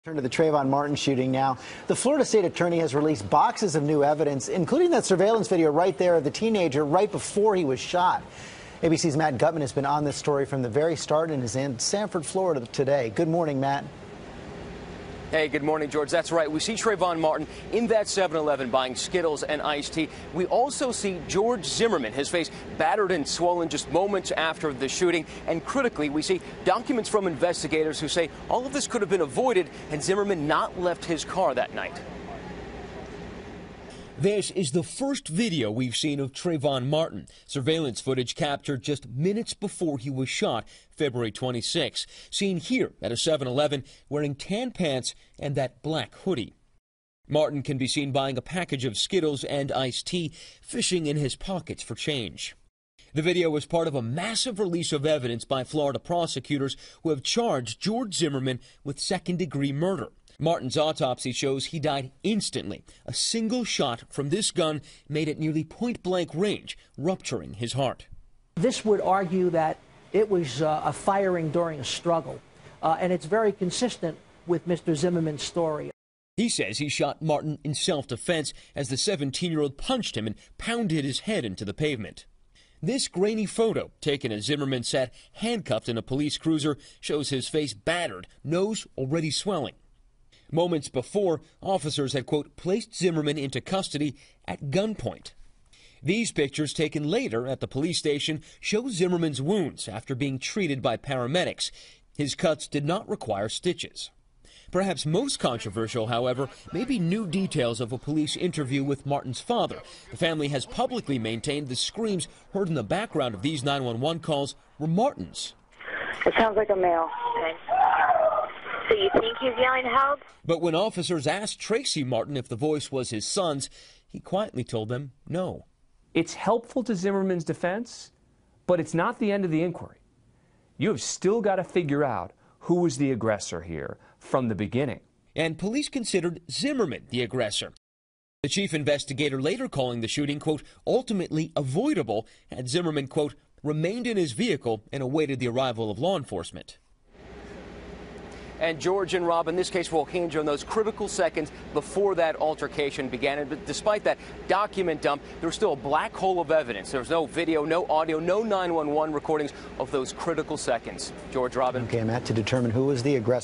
Turn to the Trayvon Martin shooting now. The Florida State Attorney has released boxes of new evidence, including that surveillance video right there of the teenager right before he was shot. ABC's Matt Gutman has been on this story from the very start and is in Sanford, Florida today. Good morning, Matt. Hey, good morning, George. That's right. We see Trayvon Martin in that 7-Eleven buying Skittles and iced tea. We also see George Zimmerman, his face battered and swollen just moments after the shooting. And critically, we see documents from investigators who say all of this could have been avoided had Zimmerman not left his car that night. This is the first video we've seen of Trayvon Martin. Surveillance footage captured just minutes before he was shot, February 26, seen here at a 7-Eleven wearing tan pants and that black hoodie. Martin can be seen buying a package of Skittles and iced tea, fishing in his pockets for change. The video was part of a massive release of evidence by Florida prosecutors who have charged George Zimmerman with second-degree murder. Martin's autopsy shows he died instantly. A single shot from this gun made at nearly point-blank range, rupturing his heart. This would argue that it was a firing during a struggle, and it's very consistent with Mr. Zimmerman's story. He says he shot Martin in self-defense as the 17-year-old punched him and pounded his head into the pavement. This grainy photo, taken as Zimmerman sat handcuffed in a police cruiser, shows his face battered, nose already swelling. Moments before, officers had, quote, placed Zimmerman into custody at gunpoint. These pictures taken later at the police station show Zimmerman's wounds after being treated by paramedics. His cuts did not require stitches. Perhaps most controversial, however, may be new details of a police interview with Martin's father. The family has publicly maintained the screams heard in the background of these 911 calls were Martin's. It sounds like a male. Okay. So you think he's yelling help? But when officers asked Tracy Martin if the voice was his son's, he quietly told them no. It's helpful to Zimmerman's defense, but it's not the end of the inquiry. You have still got to figure out who was the aggressor here from the beginning. And police considered Zimmerman the aggressor. The chief investigator later calling the shooting, quote, ultimately avoidable, had Zimmerman, quote, remained in his vehicle and awaited the arrival of law enforcement. And George and Rob, in this case, will hinge on those critical seconds before that altercation began. But despite that document dump, there was still a black hole of evidence. There was no video, no audio, no 911 recordings of those critical seconds. George, Robin. Okay, Matt, to determine who was the aggressor.